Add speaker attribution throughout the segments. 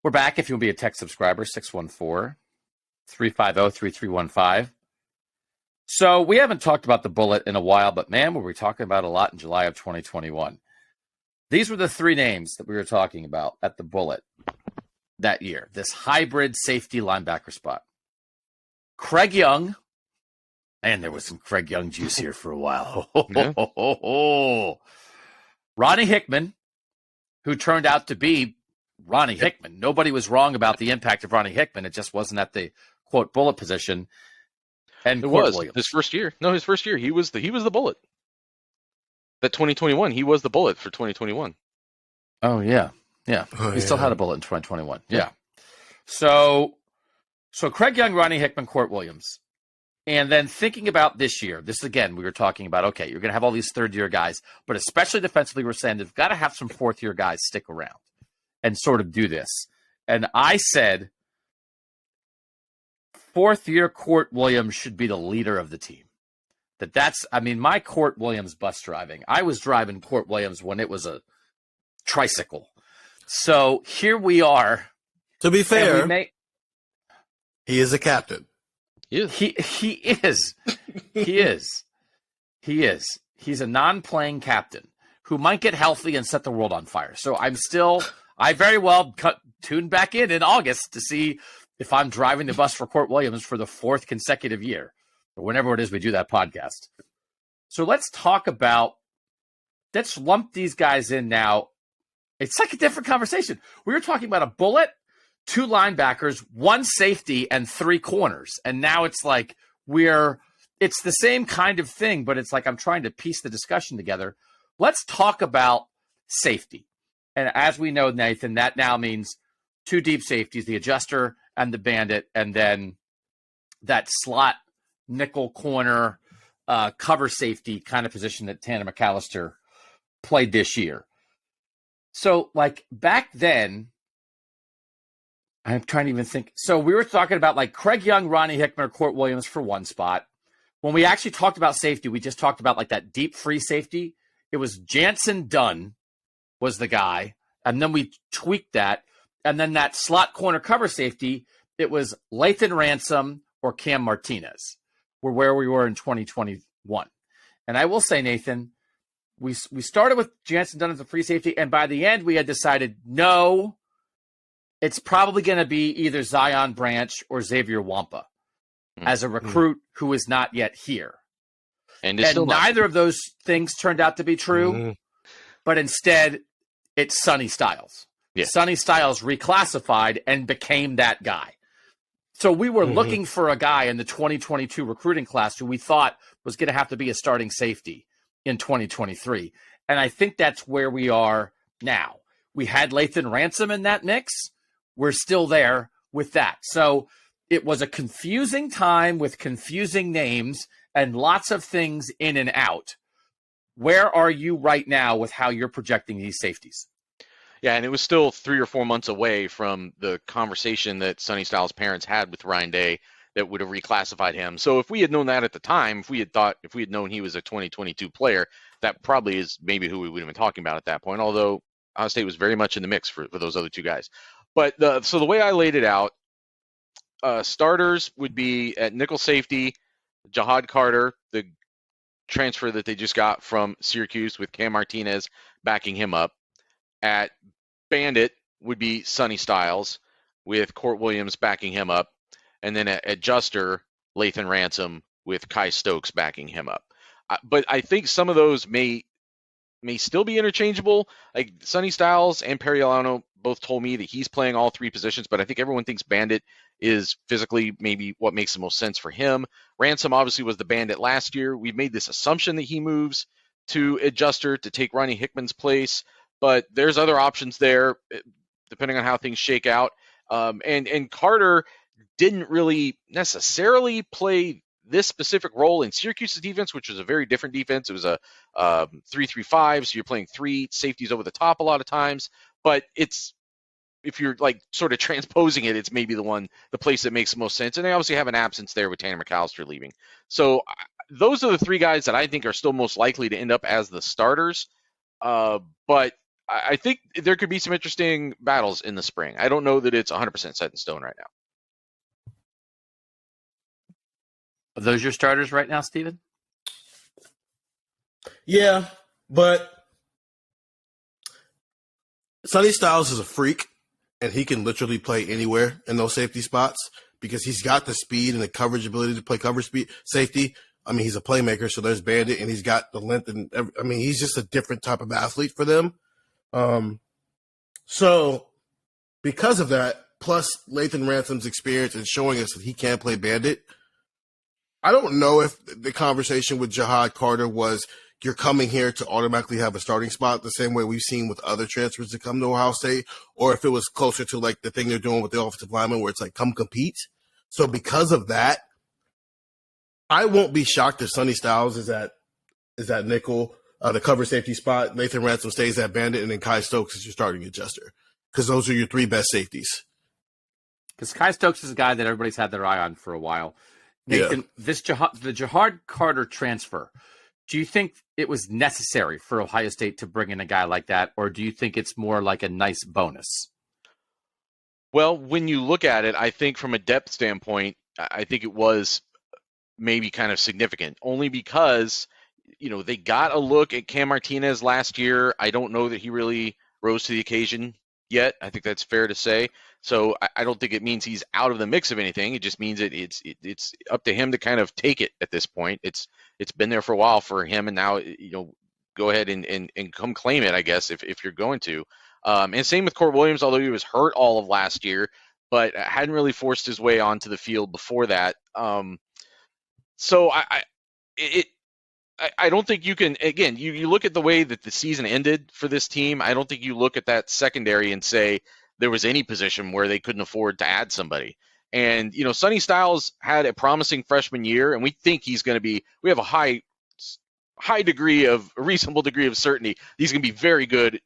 Speaker 1: We're back. If you'll be a tech subscriber, 614-350-3315. So we haven't talked about the bullet in a while, but man, were we talking about a lot in July of 2021. These were the three names that we were talking about at the bullet that year, this hybrid safety linebacker spot. Craig Young, and there was some Craig Young juice here for a while.
Speaker 2: Yeah.
Speaker 1: Ronnie Hickman, who turned out to be Ronnie Hickman. Nobody was wrong about the impact of Ronnie Hickman. It just wasn't at the, quote, bullet position. And
Speaker 2: It
Speaker 1: Court
Speaker 2: was
Speaker 1: Williams.
Speaker 2: his first year. No, his first year. He was the bullet. That 2021, he was the bullet for 2021.
Speaker 1: Oh, yeah. Yeah.
Speaker 3: Oh,
Speaker 1: He still
Speaker 3: yeah.
Speaker 1: had a bullet in 2021. Yeah. So Craig Young, Ronnie Hickman, Court Williams. And then thinking about this year, this again, we were talking about, okay, you're going to have all these third-year guys, but especially defensively, we're saying they've got to have some fourth-year guys stick around and sort of do this. And I said, fourth-year Court Williams should be the leader of the team. My Court Williams bus driving, I was driving Court Williams when it was a tricycle. So here we are.
Speaker 3: To be fair, he is a captain.
Speaker 1: He is. He is. He is. He's a non-playing captain who might get healthy and set the world on fire. So I very well tune back in August to see if I'm driving the bus for Court Williams for the fourth consecutive year, or whenever it is we do that podcast. So let's lump these guys in now. It's like a different conversation. We were talking about a bullet, two linebackers, one safety, and three corners. And now it's like it's the same kind of thing, but it's like I'm trying to piece the discussion together. Let's talk about safety. And as we know, Nathan, that now means two deep safeties, the adjuster and the bandit, and then that slot nickel corner cover safety kind of position that Tanner McAllister played this year. So like back then, I'm trying to even think. So we were talking about like Craig Young, Ronnie Hickman, or Court Williams for one spot. When we actually talked about safety, we just talked about like that deep free safety. It was Jansen Dunn was the guy. And then we tweaked that. And then that slot corner cover safety, it was Lathan Ransom or Cam Martinez were where we were in 2021. And I will say, Nathan, we started with Jansen Dunn as a free safety. And by the end, we had decided, no, it's probably going to be either Zion Branch or Xavier Wampa as a recruit who is not yet here.
Speaker 2: And
Speaker 1: neither of those things turned out to be true, but instead it's Sonny Styles. Yeah. Sonny Styles reclassified and became that guy. So we were looking for a guy in the 2022 recruiting class who we thought was going to have to be a starting safety in 2023. And I think that's where we are now. We had Lathan Ransom in that mix. We're still there with that. So it was a confusing time with confusing names and lots of things in and out. Where are you right now with how you're projecting these safeties?
Speaker 2: Yeah, and it was still 3 or 4 months away from the conversation that Sonny Styles' parents had with Ryan Day that would have reclassified him. So if we had known that at the time, if we had known he was a 2022 player, that probably is maybe who we would have been talking about at that point, although Ohio State was very much in the mix for those other two guys. But so the way I laid it out, starters would be at nickel safety, Jahad Carter, the transfer that they just got from Syracuse with Cam Martinez backing him up. At bandit would be Sonny Styles with Court Williams backing him up. And then at adjuster, Lathan Ransom with Kai Stokes backing him up. But I think some of those may still be interchangeable. Like Sonny Styles and Perry Alano both told me that he's playing all three positions, but I think everyone thinks bandit is physically maybe what makes the most sense for him. Ransom obviously was the bandit last year. We've made this assumption that he moves to adjuster to take Ronnie Hickman's place, but there's other options there depending on how things shake out. And Carter didn't really necessarily play this specific role in Syracuse's defense, which was a very different defense. It was a 3-3-5, so you're playing three safeties over the top a lot of times. But if you're like sort of transposing it, it's maybe the place that makes the most sense. And they obviously have an absence there with Tanner McAllister leaving. So those are the three guys that I think are still most likely to end up as the starters. But I think there could be some interesting battles in the spring. I don't know that it's 100% set in stone right now.
Speaker 1: Are those your starters right now, Steven?
Speaker 3: Yeah, but Sonny Styles is a freak, and he can literally play anywhere in those safety spots because he's got the speed and the coverage ability to play cover speed safety. I mean, he's a playmaker, so there's Bandit, and he's got the length. And I mean, he's just a different type of athlete for them. So because of that, plus Lathan Ransom's experience and showing us that he can play Bandit, I don't know if the conversation with Jahad Carter was you're coming here to automatically have a starting spot the same way we've seen with other transfers that come to Ohio State, or if it was closer to like the thing they're doing with the offensive lineman where it's like, come compete. So because of that, I won't be shocked if Sonny Styles is at nickel, the cover safety spot. Lathan Ransom stays at Bandit, and then Kai Stokes is your starting adjuster because those are your three best safeties.
Speaker 1: Because Kai Stokes is a guy that everybody's had their eye on for a while. Nathan, the Jahad Carter transfer, do you think it was necessary for Ohio State to bring in a guy like that, or do you think it's more like a nice bonus?
Speaker 2: Well, when you look at it, I think from a depth standpoint, I think it was maybe kind of significant, only because, they got a look at Cam Martinez last year. I don't know that he really rose to the occasion yet. I think that's fair to say. So I don't think it means he's out of the mix of anything. It just means that it's up to him to kind of take it at this point. It's been there for a while for him, and now go ahead and come claim it, I guess, if you're going to. And same with Court Williams, although he was hurt all of last year, but hadn't really forced his way onto the field before that. So I don't think you can, again, you look at the way that the season ended for this team. I don't think you look at that secondary and say there was any position where they couldn't afford to add somebody. And, Sonny Styles had a promising freshman year, and we think he's going to be, we have a reasonable degree of certainty he's going to be very good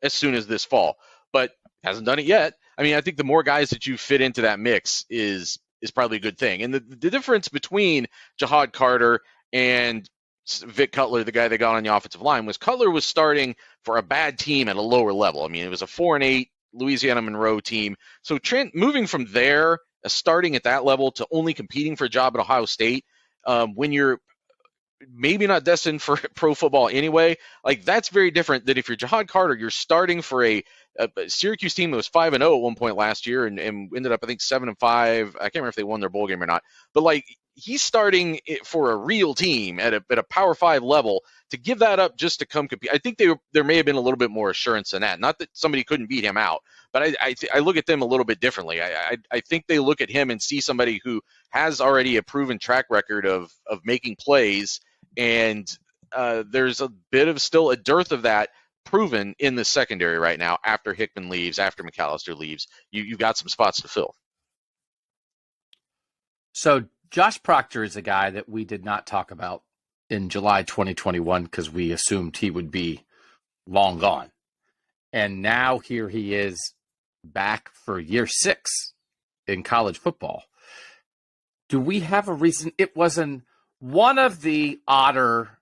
Speaker 2: as soon as this fall, but hasn't done it yet. I mean, I think the more guys that you fit into that mix is probably a good thing. And the difference between Jahad Carter and Vic Cutler, the guy they got on the offensive line, was Cutler was starting for a bad team at a lower level. I mean, it was a 4-8 Louisiana Monroe team. So moving from there, starting at that level to only competing for a job at Ohio State, when you're maybe not destined for pro football anyway, like that's very different than if you're Jahad Carter, you're starting for a Syracuse team that was 5-0 at one point last year and ended up, I think, 7-5. I can't remember if they won their bowl game or not, but like he's starting for a real team at a Power 5 level. To give that up just to come compete, I think there may have been a little bit more assurance than that. Not that somebody couldn't beat him out, but I look at them a little bit differently. I think they look at him and see somebody who has already a proven track record of making plays, and there's a bit of still a dearth of that proven in the secondary right now. After Hickman leaves, after McAllister leaves, you've got some spots to fill.
Speaker 1: So Josh Proctor is a guy that we did not talk about in July 2021 because we assumed he would be long gone. And now here he is back for year 6 in college football. Do we have a reason? It was one of the odder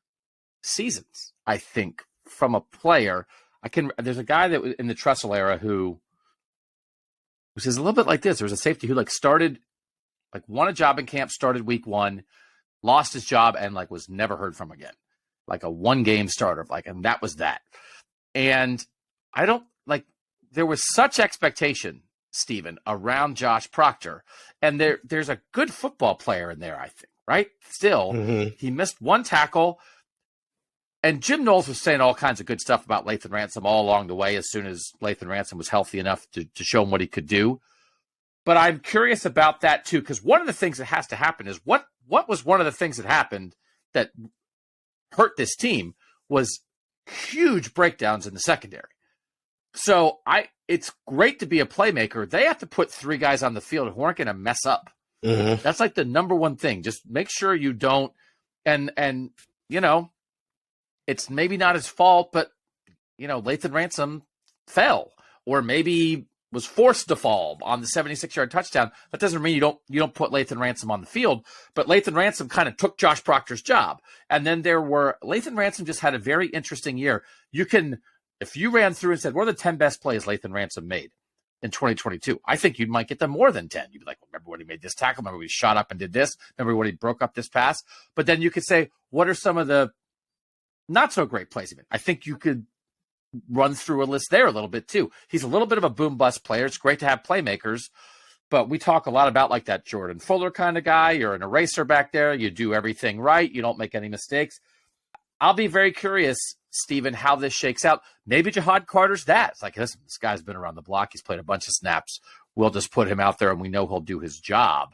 Speaker 1: seasons, I think, from a player. There's a guy that was in the Tressel era who is a little bit like this. There was a safety who started, won a job in camp, started week 1, lost his job, and was never heard from again. Like a 1-game starter, and that was that. And I don't there was such expectation, Stephen, around Josh Proctor, and there's a good football player in there, I think, right? Still, He missed 1 tackle, and Jim Knowles was saying all kinds of good stuff about Lathan Ransom all along the way as soon as Lathan Ransom was healthy enough to show him what he could do. But I'm curious about that too, because one of the things that has to happen is what was one of the things that happened that hurt this team was huge breakdowns in the secondary. So it's great to be a playmaker. They have to put 3 guys on the field who aren't going to mess up. Mm-hmm. That's the number one thing. Just make sure you don't. And it's maybe not his fault, but Lathan Ransom fell, or maybe was forced to fall on the 76-yard touchdown. That doesn't mean you don't put Lathan Ransom on the field, but Lathan Ransom kind of took Josh Proctor's job. And then Lathan Ransom just had a very interesting year. You can If you ran through and said, what are the 10 best plays Lathan Ransom made in 2022? I think you might get them more than 10. You'd be like, well, remember when he made this tackle? Remember when he shot up and did this? Remember when he broke up this pass? But then you could say, what are some of the not so great plays? I think you could run through a list there a little bit too. He's a little bit of a boom bust player. It's great to have playmakers, but we talk a lot about like that Jordan Fuller kind of guy. You're an eraser back there. You do everything right. You don't make any mistakes. I'll be very curious, Steven, how this shakes out. Maybe Jahad Carter's that. It's like, listen, this guy's been around the block. He's played a bunch of snaps. We'll just put him out there and we know he'll do his job.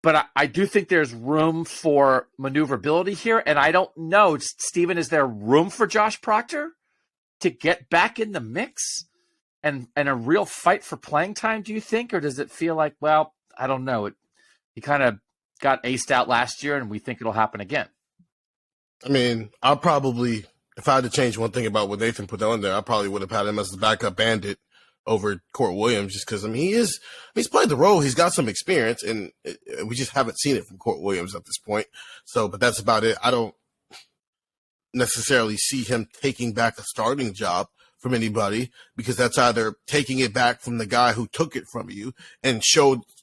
Speaker 1: But I do think there's room for maneuverability here. And I don't know, Steven, is there room for Josh Proctor to get back in the mix and a real fight for playing time, do you think? Or does it feel like, well, I don't know. He kind of got aced out last year and we think it'll happen again.
Speaker 3: I mean, I'll probably, if I had to change one thing about what Nathan put on there, I probably would have had him as the backup bandit over Court Williams, just because, he's played the role. He's got some experience, and we just haven't seen it from Court Williams at this point. So, but that's about it. I don't necessarily see him taking back a starting job from anybody, because that's either taking it back from the guy who took it from you and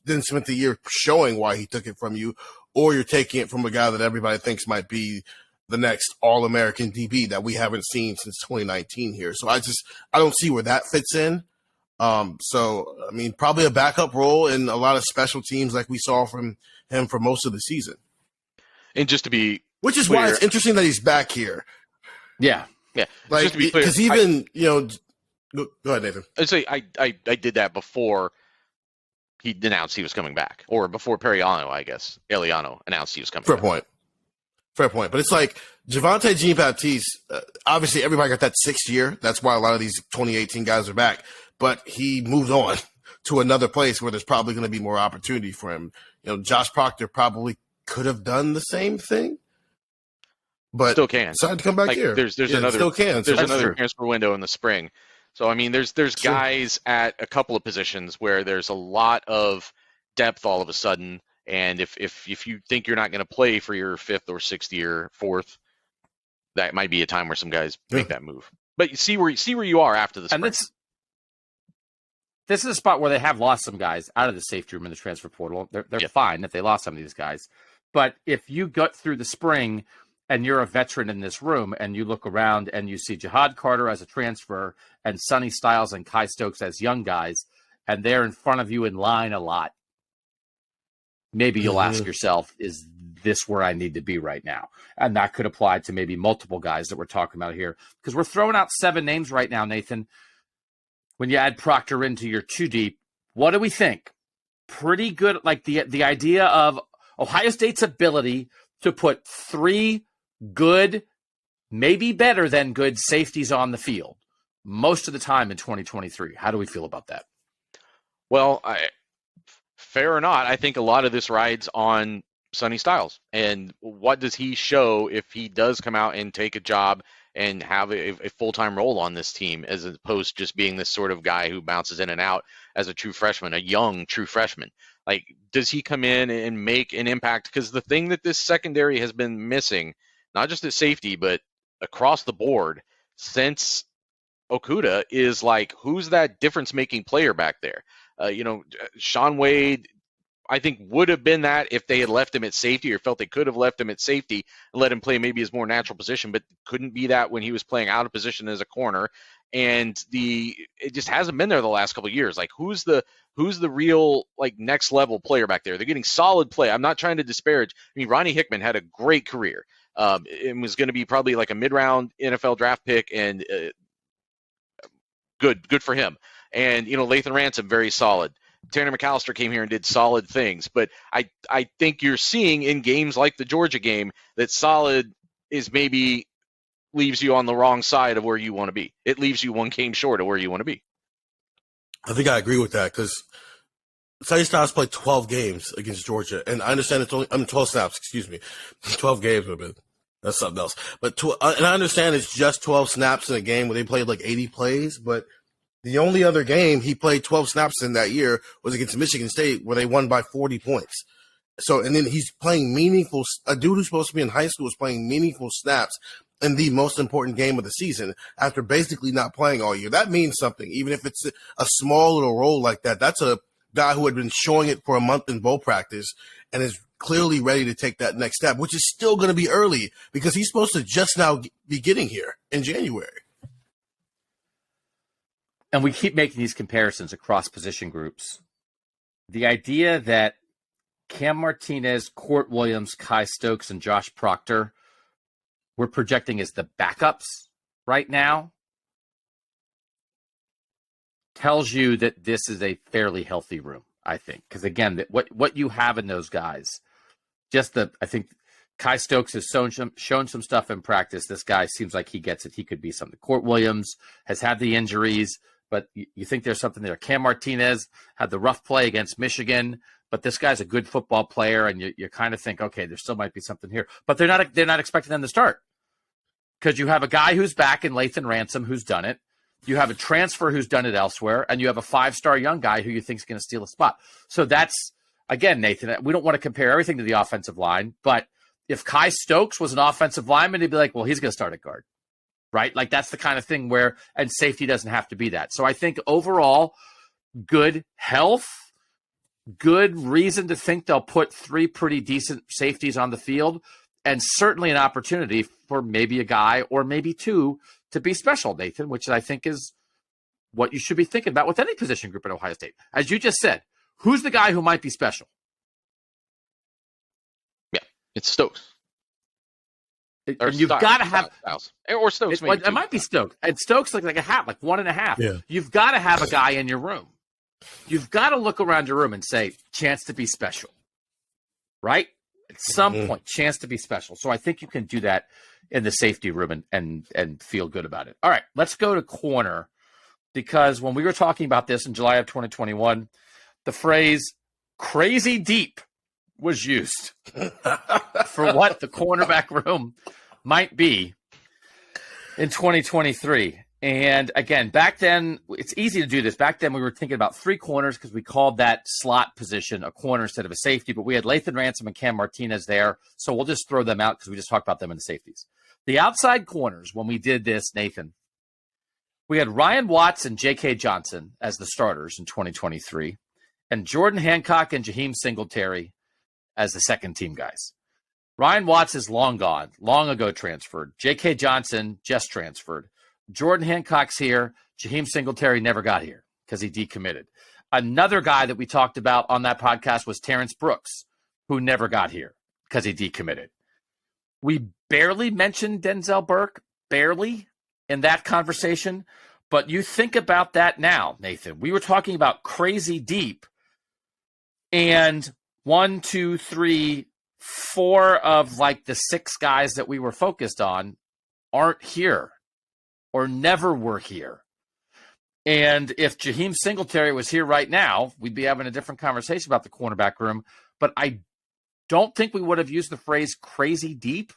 Speaker 3: then spent the year showing why he took it from you, or you're taking it from a guy that everybody thinks might be the next All-American DB that we haven't seen since 2019 here. So I don't see where that fits in. Probably a backup role in a lot of special teams like we saw from him for most of the season.
Speaker 2: And just to be
Speaker 3: Which is
Speaker 2: clear,
Speaker 3: why it's interesting that he's back here.
Speaker 1: Yeah.
Speaker 2: Yeah.
Speaker 3: Like,
Speaker 2: just to be clear,
Speaker 3: because even, go ahead, Nathan.
Speaker 2: I'd say I did that before he announced he was coming back, or before Eliano announced he was coming back.
Speaker 3: Fair point. But it's like Javonte Jean-Baptiste, obviously everybody got that 6th year. That's why a lot of these 2018 guys are back. But he moved on to another place where there's probably going to be more opportunity for him. Josh Proctor probably could have done the same thing, but
Speaker 2: still can.
Speaker 3: Decided to come back here.
Speaker 2: There's another
Speaker 3: still can.
Speaker 2: There's another transfer window in the spring. So there's guys at a couple of positions where there's a lot of depth all of a sudden. And if you think you're not going to play for your 5th or 6th year, 4th, that might be a time where some guys make that move. But you see where you are after the spring.
Speaker 1: And this is a spot where they have lost some guys out of the safety room in the transfer portal. They're fine if they lost some of these guys. But if you got through the spring and you're a veteran in this room and you look around and you see Jahad Carter as a transfer and Sonny Styles and Kai Stokes as young guys, and they're in front of you in line a lot, maybe you'll ask yourself, is this where I need to be right now? And that could apply to maybe multiple guys that we're talking about here, because we're throwing out 7 names right now, Nathan. When you add Proctor into your 2 deep, what do we think? Pretty good. Like the idea of Ohio State's ability to put 3 good, maybe better than good safeties on the field most of the time in 2023. How do we feel about that?
Speaker 2: Well, fair or not, I think a lot of this rides on Sonny Styles. And what does he show if he does come out and take a job and have a full-time role on this team, as opposed to just being this sort of guy who bounces in and out as a true freshman, a young true freshman? Like, does he come in and make an impact? Because the thing that this secondary has been missing, not just at safety, but across the board since Okudah, is like, who's that difference-making player back there? Sean Wade, I think, would have been that if they had left him at safety, or felt they could have left him at safety and let him play maybe his more natural position, but couldn't be that when he was playing out of position as a corner. And it just hasn't been there the last couple of years. Like, who's the real, like, next level player back there? They're getting solid play. I'm not trying to disparage. Ronnie Hickman had a great career. It was going to be probably like a mid-round NFL draft pick, and good for him. And, Lathan Ransom, very solid. Tanner McAllister came here and did solid things. But I think you're seeing in games like the Georgia game that solid is maybe leaves you on the wrong side of where you want to be. It leaves you one game short of where you want to be.
Speaker 3: I think I agree with that, because Sonny Styles played 12 games against Georgia. And I understand it's only 12 snaps, 12 games would have been. That's something else. But and I understand it's just 12 snaps in a game where they played like 80 plays, but the only other game he played 12 snaps in that year was against Michigan State, where they won by 40 points. So, and then he's playing meaningful. A dude who's supposed to be in high school is playing meaningful snaps in the most important game of the season after basically not playing all year. That means something, even if it's a small little role like that. That's a guy who had been showing it for a month in bowl practice and is clearly ready to take that next step, which is still going to be early because he's supposed to just now be getting here in January.
Speaker 1: And we keep making these comparisons across position groups. The idea that Cam Martinez, Court Williams, Kai Stokes, and Josh Proctor we're projecting as the backups right now tells you that this is a fairly healthy room, I think. Because again, that what you have in those guys, I think Kai Stokes has shown some stuff in practice. This guy seems like he gets it. He could be something. Court Williams has had the injuries, but you think there's something there. Cam Martinez had the rough play against Michigan, but this guy's a good football player, and you kind of think, okay, there still might be something here. But they're not expecting them to start because you have a guy who's back in Lathan Ransom who's done it. You have a transfer who's done it elsewhere, and you have a 5-star young guy who you think is going to steal a spot. So that's, again, Nathan, we don't want to compare everything to the offensive line, but if Kai Stokes was an offensive lineman, he'd be like, well, he's going to start at guard, right? Like that's the kind of thing where, and safety doesn't have to be that. So I think overall, good health, good reason to think they'll put 3 pretty decent safeties on the field, and certainly an opportunity for maybe a guy or maybe 2 to be special, Nathan, which I think is what you should be thinking about with any position group at Ohio State. As you just said, who's the guy who might be special?
Speaker 2: Yeah, it's Stokes.
Speaker 1: And you've got to have
Speaker 2: or Stokes.
Speaker 1: It might be Stokes. And Stokes like a half, like 1.5.
Speaker 3: Yeah.
Speaker 1: You've got to have a guy in your room. You've got to look around your room and say, chance to be special, right? At some point, chance to be special. So I think you can do that in the safety room and feel good about it. All right, let's go to corner, because when we were talking about this in July of 2021, the phrase crazy deep was used for what the cornerback room might be in 2023. And again, back then, it's easy to do this. Back then, we were thinking about 3 corners because we called that slot position a corner instead of a safety. But we had Lathan Ransom and Cam Martinez there. So we'll just throw them out because we just talked about them in the safeties. The outside corners, when we did this, Nathan, we had Ryan Watts and J.K. Johnson as the starters in 2023, and Jordan Hancock and Jaheim Singletary as the second team guys. Ryan Watts is long gone, long ago transferred. J.K. Johnson just transferred. Jordan Hancock's here. Jaheim Singletary never got here because he decommitted. Another guy that we talked about on that podcast was Terrence Brooks, who never got here because he decommitted. We barely mentioned Denzel Burke, barely, in that conversation. But you think about that now, Nathan. We were talking about crazy deep, and 1, 2, 3, 4 of like the 6 guys that we were focused on aren't here or never were here. And if Jaheim Singletary was here right now, we'd be having a different conversation about the cornerback room. But I don't think we would have used the phrase crazy deep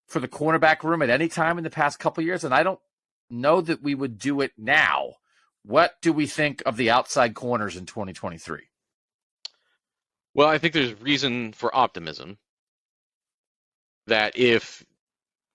Speaker 1: for the cornerback room at any time in the past couple of years. And I don't know that we would do it now. What do we think of the outside corners in 2023?
Speaker 2: Well, I think there's reason for optimism that if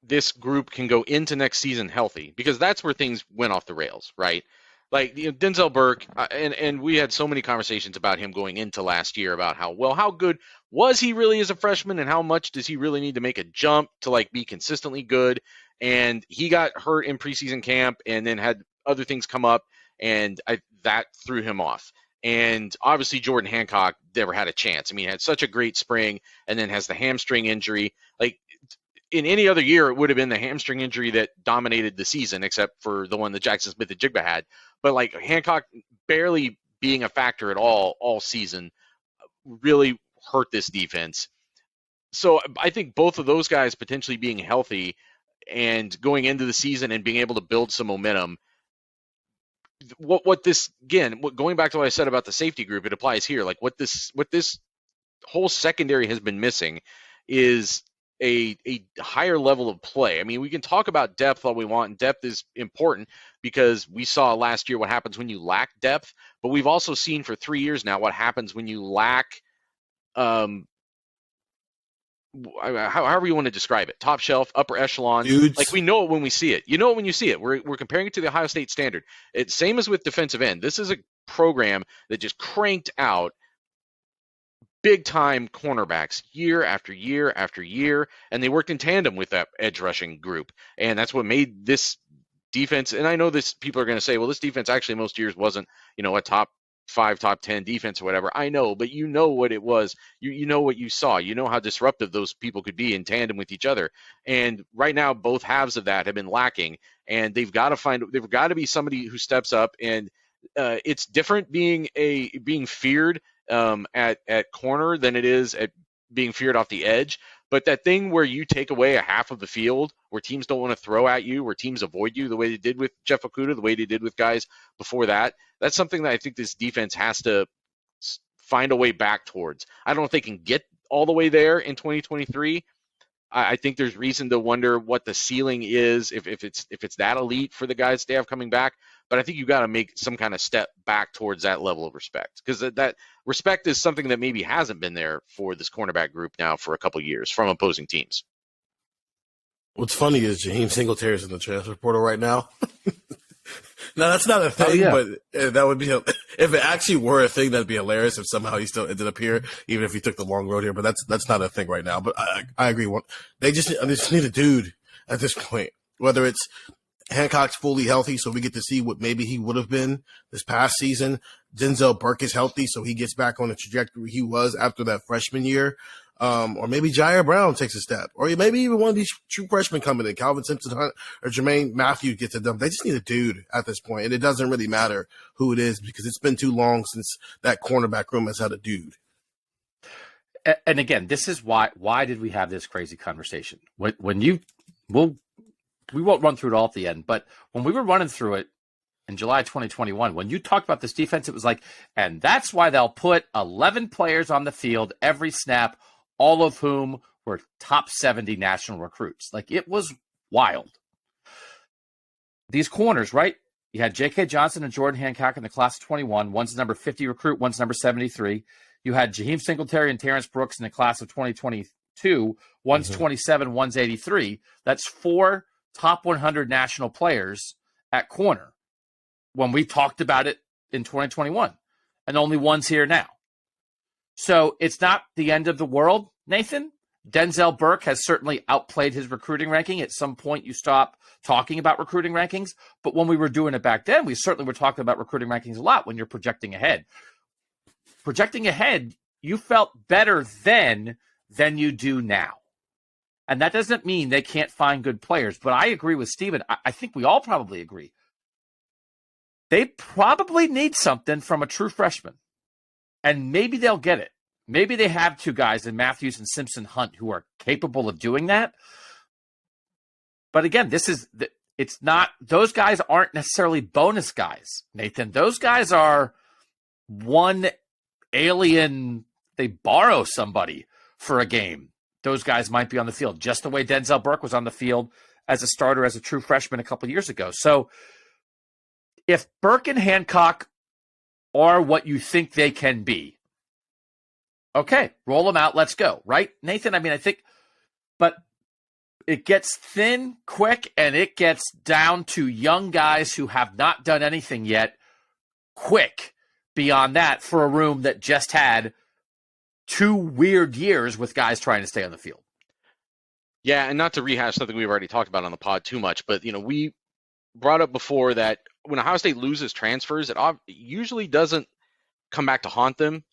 Speaker 2: this group can go into next season healthy, because that's where things went off the rails, right? Like Denzel Burke, and we had so many conversations about him going into last year about how good was he really as a freshman, and how much does he really need to make a jump to like be consistently good? And he got hurt in preseason camp, and then had other things come up, and that threw him off. And obviously Jordan Hancock never had a chance. I mean, he had such a great spring, and then has the hamstring injury. Like in any other year, it would have been the hamstring injury that dominated the season, except for the one that Jackson Smith-Njigba had. But like Hancock barely being a factor at all season really hurt this defense. So I think both of those guys potentially being healthy and going into the season and being able to build some momentum. Going back to what I said about the safety group, it applies here. Like what this whole secondary has been missing is a higher level of play. I mean, we can talk about depth all we want, and depth is important because we saw last year what happens when you lack depth, but we've also seen for 3 years now what happens when you lack however you want to describe it, top shelf, upper echelon.
Speaker 3: Dudes.
Speaker 2: Like, we know it when we see it. You know it when you see it. We're comparing it to the Ohio State standard. It's same as with defensive end. This is a program that just cranked out big time cornerbacks year after year after year, and they worked in tandem with that edge rushing group, and that's what made this defense. And I know this, people are going to say, well, this defense actually most years wasn't, a top 5, top 10 defense or whatever. I know, but you know what it was. You know what you saw. You know how disruptive those people could be in tandem with each other. And right now, both halves of that have been lacking, and they've got to be somebody who steps up. And it's different being feared at corner than it is at being feared off the edge. But that thing where you take away a half of the field, where teams don't want to throw at you, where teams avoid you, the way they did with Jeff Okudah, the way they did with guys before that, that's something that I think this defense has to find a way back towards. I don't know if they can get all the way there in 2023. I think there's reason to wonder what the ceiling is, if it's that elite for the guys they have coming back. But I think you got to make some kind of step back towards that level of respect, because that respect is something that maybe hasn't been there for this cornerback group now for a couple of years from opposing teams.
Speaker 3: What's funny is Jaheim Singletary's in the transfer portal right now. No, that's not a thing, but that would be if it actually were a thing, that'd be hilarious if somehow he still ended up here, even if he took the long road here. But that's not a thing right now. But I agree. They just need a dude at this point, whether it's Hancock's fully healthy, so we get to see what maybe he would have been this past season. Denzel Burke is healthy, so he gets back on the trajectory he was after that freshman year. Or maybe Jair Brown takes a step, or maybe even one of these true freshmen coming in, Calvin Simpson Hunt or Jermaine Matthews gets it done. They just need a dude at this point, and it doesn't really matter who it is, because it's been too long since that cornerback room has had a dude.
Speaker 1: And again, this is why did we have this crazy conversation? We won't run through it all at the end, but when we were running through it in July 2021, when you talked about this defense, it was like, and that's why they'll put 11 players on the field every snap, all of whom were top 70 national recruits. Like, it was wild. These corners, right? You had J.K. Johnson and Jordan Hancock in the class of 21. One's number 50 recruit, one's number 73. You had Jaheim Singletary and Terrence Brooks in the class of 2022. One's 27, one's 83. That's 4 top 100 national players at corner when we talked about it in 2021, and only one's here now. So it's not the end of the world, Nathan. Denzel Burke has certainly outplayed his recruiting ranking. At some point, you stop talking about recruiting rankings. But when we were doing it back then, we certainly were talking about recruiting rankings a lot when you're projecting ahead. Projecting ahead, you felt better then than you do now. And that doesn't mean they can't find good players. But I agree with Steven. I think we all probably agree. They probably need something from a true freshman. And maybe they'll get it. Maybe they have 2 guys in Matthews and Simpson Hunt who are capable of doing that. But again, it's not, those guys aren't necessarily bonus guys, Nathan. Those guys are one alien, they borrow somebody for a game. Those guys might be on the field, just the way Denzel Burke was on the field as a starter, as a true freshman a couple of years ago. So if Burke and Hancock are what you think they can be, okay, roll them out. Let's go. Right, Nathan? I mean, I think, but it gets thin quick, and it gets down to young guys who have not done anything yet quick beyond that for a room that just had 2 weird years with guys trying to stay on the field.
Speaker 2: Yeah, and not to rehash something we've already talked about on the pod too much, but we brought up before that when Ohio State loses transfers, it usually doesn't come back to haunt them.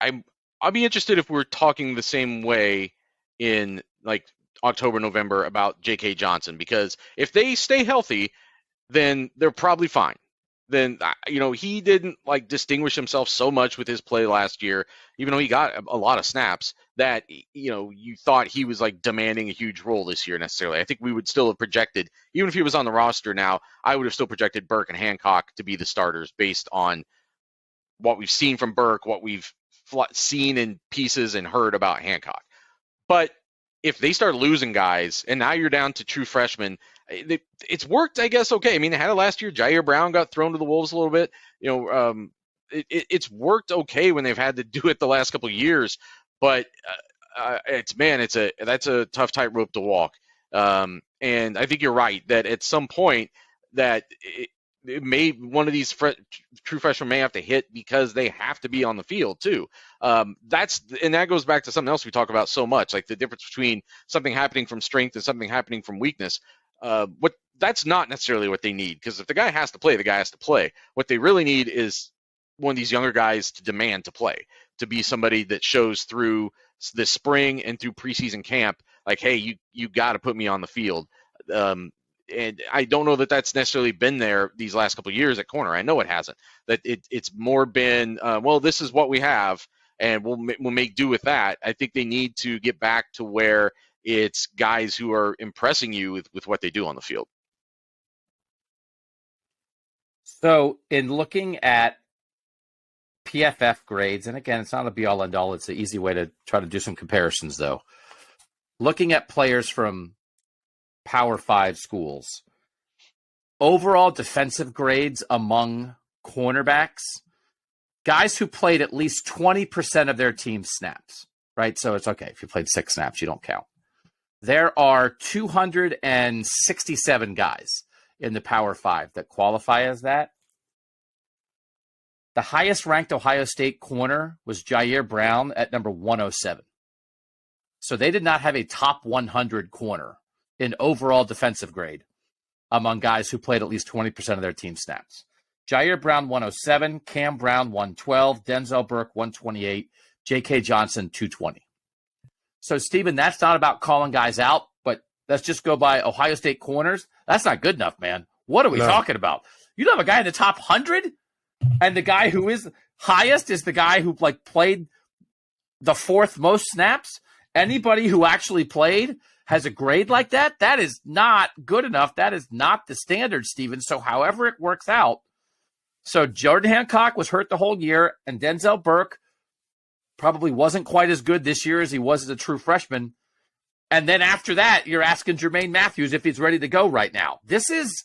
Speaker 2: I'll be interested if we're talking the same way in like October, November about J.K. Johnson, because if they stay healthy, then they're probably fine. Then, he didn't distinguish himself so much with his play last year, even though he got a lot of snaps, that, you thought he was demanding a huge role this year necessarily. I think we would still have projected, even if he was on the roster now, I would have still projected Burke and Hancock to be the starters based on what we've seen from Burke, what we've seen in pieces and heard about Hancock. But if they start losing guys, and now you're down to true freshmen, it's worked, I guess, okay. I mean, they had it last year. Jair Brown got thrown to the wolves a little bit. It's worked okay when they've had to do it the last couple of years. But That's a tough tightrope to walk. And I think you're right that at some point that it may one of these true freshmen may have to hit because they have to be on the field too. That goes back to something else we talk about so much, like the difference between something happening from strength and something happening from weakness. That's not necessarily what they need, because if the guy has to play, the guy has to play. What they really need is one of these younger guys to demand to play, to be somebody that shows through this spring and through preseason camp, like, hey, you got to put me on the field. And I don't know that that's necessarily been there these last couple of years at corner. I know it hasn't. That it's more been, well, this is what we have, and we'll make do with that. I think they need to get back to where it's guys who are impressing you with what they do on the field.
Speaker 1: So in looking at PFF grades, and again, it's not a be-all, end-all. It's an easy way to try to do some comparisons, though. Looking at players from Power 5 schools, overall defensive grades among cornerbacks, guys who played at least 20% of their team's snaps, right? So it's okay. If you played 6 snaps, you don't count. There are 267 guys in the Power 5 that qualify as that. The highest ranked Ohio State corner was Jair Brown at number 107. So they did not have a top 100 corner in overall defensive grade among guys who played at least 20% of their team snaps. Jair Brown, 107, Cam Brown, 112, Denzel Burke, 128, J.K. Johnson, 220. So, Stephen, that's not about calling guys out, but let's just go by Ohio State corners. That's not good enough, man. What are we talking about? You don't have a guy in the top 100, and the guy who is highest is the guy who played the 4th most snaps? Anybody who actually played has a grade like that? That is not good enough. That is not the standard, Stephen. So however it works out. So Jordan Hancock was hurt the whole year, and Denzel Burke probably wasn't quite as good this year as he was as a true freshman. And then after that, you're asking Jermaine Matthews if he's ready to go right now. This is,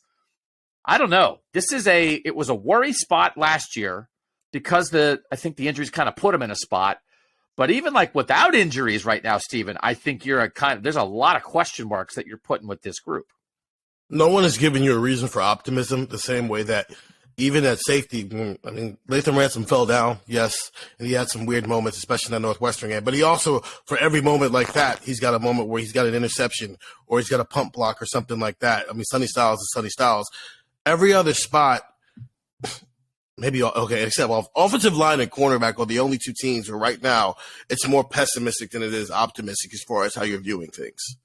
Speaker 1: I don't know. It was a worry spot last year because I think the injuries kind of put him in a spot. But even without injuries right now, Stephen, I think there's a lot of question marks that you're putting with this group.
Speaker 3: No one has given you a reason for optimism the same way that even at safety, Lathan Ransom fell down, yes, and he had some weird moments, especially in that Northwestern game. But he also, for every moment like that, he's got a moment where he's got an interception or he's got a pump block or something like that. Sonny Styles is Sonny Styles. Every other spot, maybe, okay, except offensive line and cornerback are the only two teams where right now it's more pessimistic than it is optimistic as far as how you're viewing things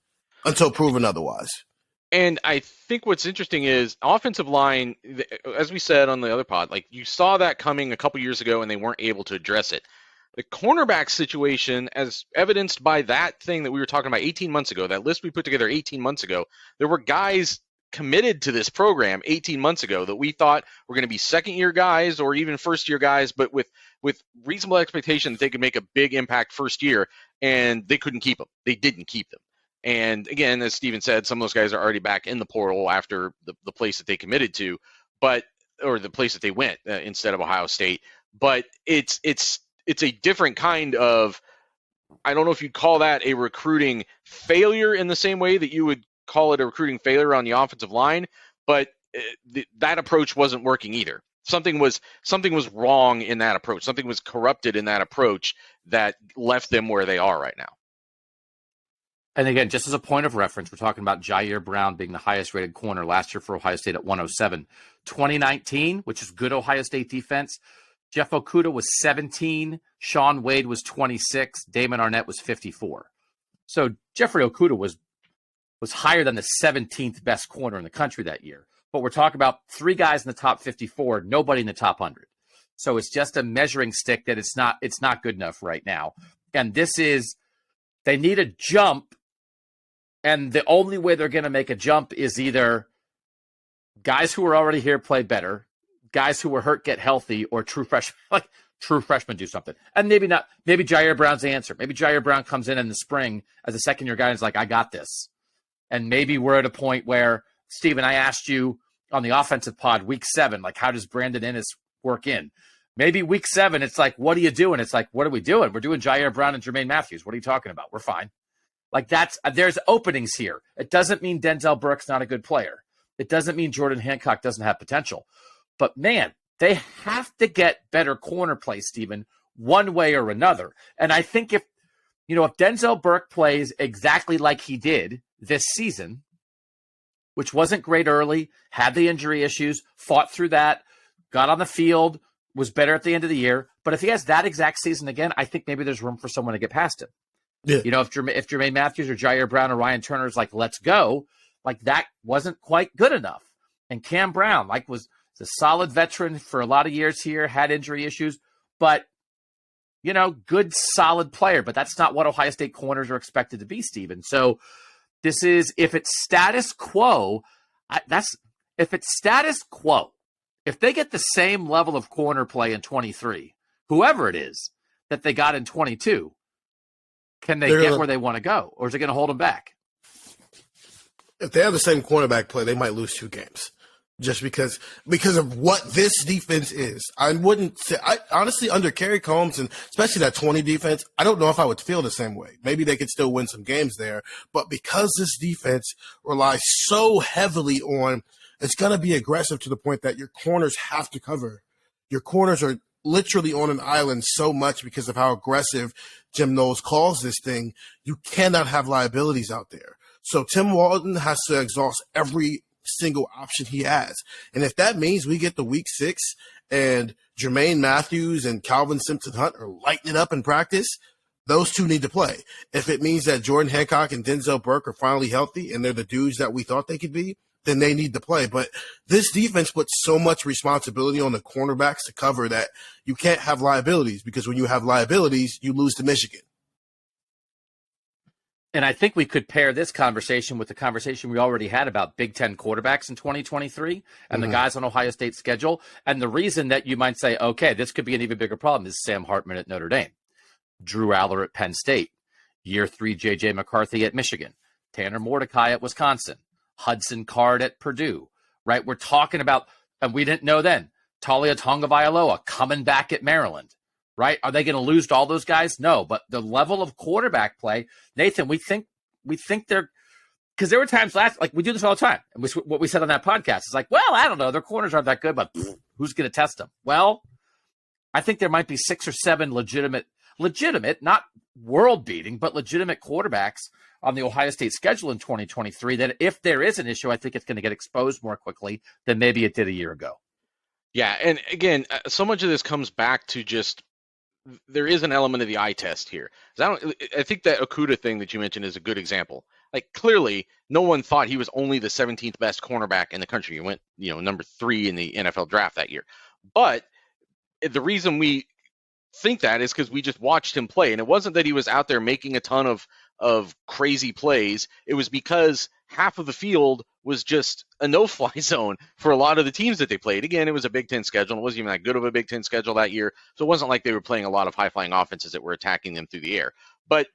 Speaker 3: until proven otherwise.
Speaker 2: And I think what's interesting is offensive line, as we said on the other pod, you saw that coming a couple years ago and they weren't able to address it. The cornerback situation, as evidenced by that thing that we were talking about 18 months ago, that list we put together 18 months ago, there were guys committed to this program 18 months ago that we thought were going to be second-year guys or even first-year guys, but with reasonable expectation that they could make a big impact first year, and they couldn't keep them. They didn't keep them. And again, as Steven said, some of those guys are already back in the portal after the place that they committed to, or the place that they went instead of Ohio State. But it's a different kind of, I don't know if you'd call that a recruiting failure in the same way that you would call it a recruiting failure on the offensive line, but that approach wasn't working either. Something was wrong in that approach. Something was corrupted in that approach that left them where they are right now.
Speaker 1: And again, just as a point of reference, we're talking about Jair Brown being the highest rated corner last year for Ohio State at 107. 2019, which is good Ohio State defense, Jeff Okudah was 17, Sean Wade was 26, Damon Arnett was 54. So Jeffrey Okudah was higher than the 17th best corner in the country that year. But we're talking about 3 guys in the top 54, nobody in the top 100. So it's just a measuring stick that it's not good enough right now. And they need a jump. And the only way they're going to make a jump is either guys who are already here play better, guys who were hurt get healthy, or true freshmen do something. And maybe not. Maybe Jair Brown's the answer. Maybe Jair Brown comes in the spring as a second-year guy and is like, I got this. And maybe we're at a point where, Stephen, I asked you on the offensive pod, week 7, how does Brandon Ennis work in? Maybe week 7, it's like, what are you doing? It's like, what are we doing? We're doing Jair Brown and Jermaine Matthews. What are you talking about? We're fine. Like there's openings here. It doesn't mean Denzel Burke's not a good player. It doesn't mean Jordan Hancock doesn't have potential. But man, they have to get better corner play, Stephen, one way or another. And I think if Denzel Burke plays exactly like he did this season, which wasn't great early, had the injury issues, fought through that, got on the field, was better at the end of the year. But if he has that exact season again, I think maybe there's room for someone to get past him. Yeah. If Jermaine Matthews or Jair Brown or Ryan Turner's like, let's go, like that wasn't quite good enough. And Cam Brown, was a solid veteran for a lot of years here, had injury issues, but, good, solid player. But that's not what Ohio State corners are expected to be, Stephen. So this is, if it's status quo, if they get the same level of corner play in 23, whoever it is that they got in 22, can they get where they want to go, or is it going to hold them back?
Speaker 3: If they have the same cornerback play, they might lose 2 games just because of what this defense is. I wouldn't say, honestly, under Kerry Combs and especially that 20 defense, I don't know if I would feel the same way. Maybe they could still win some games there, but because this defense relies so heavily on, it's going to be aggressive to the point that your corners have to cover. Your corners are literally on an island so much because of how aggressive Jim Knowles calls this thing. You cannot have liabilities out there. So Tim Walton has to exhaust every single option he has. And if that means we get to week 6 and Jermaine Matthews and Calvin Simpson-Hunt are lighting it up in practice, those 2 need to play. If it means that Jordan Hancock and Denzel Burke are finally healthy and they're the dudes that we thought they could be, then they need to play. But this defense puts so much responsibility on the cornerbacks to cover that you can't have liabilities, because when you have liabilities, you lose to Michigan.
Speaker 1: And I think we could pair this conversation with the conversation we already had about Big Ten quarterbacks in 2023 and the guys on Ohio State's schedule. And the reason that you might say, okay, this could be an even bigger problem is Sam Hartman at Notre Dame, Drew Aller at Penn State, year 3 J.J. McCarthy at Michigan, Tanner Mordecai at Wisconsin, Hudson Card at Purdue, right? We're talking about, and we didn't know then, Talia Tagovailoa coming back at Maryland, right? Are they going to lose to all those guys? No, but the level of quarterback play, Nathan, we think they're, because there were times like we do this all the time. And what we said on that podcast is like, well, I don't know, their corners aren't that good, but who's going to test them? Well, I think there might be 6 or 7 legitimate, not world beating, but legitimate quarterbacks on the Ohio State schedule in 2023 that if there is an issue, I think it's going to get exposed more quickly than maybe it did a year ago.
Speaker 2: Yeah, and again, so much of this comes back to just there is an element of the eye test here. I think that Okudah thing that you mentioned is a good example. Like, clearly, no one thought he was only the 17th best cornerback in the country. He went, number 3 in the NFL draft that year. But the reason we think that is because we just watched him play, and it wasn't that he was out there making a ton of crazy plays. It was because half of the field was just a no-fly zone for a lot of the teams that they played. Again, it was a Big Ten schedule. It wasn't even that good of a Big Ten schedule that year, so it wasn't like they were playing a lot of high-flying offenses that were attacking them through the air. But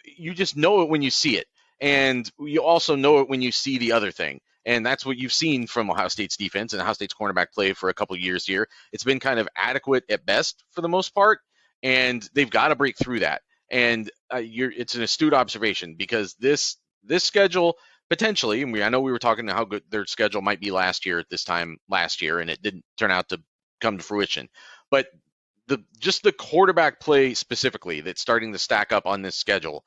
Speaker 2: you just know it when you see it, and you also know it when you see the other thing. And that's what you've seen from Ohio State's defense and Ohio State's cornerback play for a couple of years here. It's been kind of adequate at best for the most part, and they've got to break through that. And it's an astute observation, because this schedule potentially, and I know we were talking how good their schedule might be last year at this time last year, and it didn't turn out to come to fruition. But just the quarterback play specifically that's starting to stack up on this schedule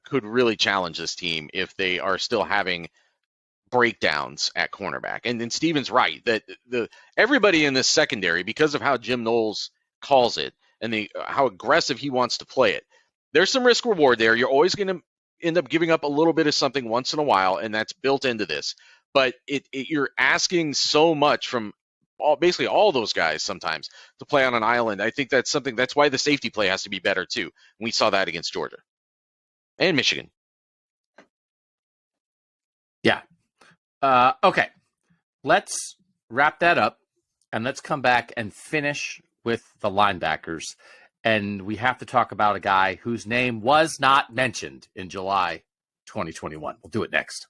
Speaker 2: could really challenge this team if they are still having breakdowns at cornerback. And then Steven's right that everybody in this secondary, because of how Jim Knowles calls it and how aggressive he wants to play it, there's some risk reward there. You're always going to end up giving up a little bit of something once in a while, and that's built into this. But you're asking so much from basically all those guys sometimes to play on an island. I think that's why the safety play has to be better too. We saw that against Georgia and Michigan.
Speaker 1: Yeah. Okay. Let's wrap that up, and let's come back and finish with the linebackers. And we have to talk about a guy whose name was not mentioned in July 2021. We'll do it next.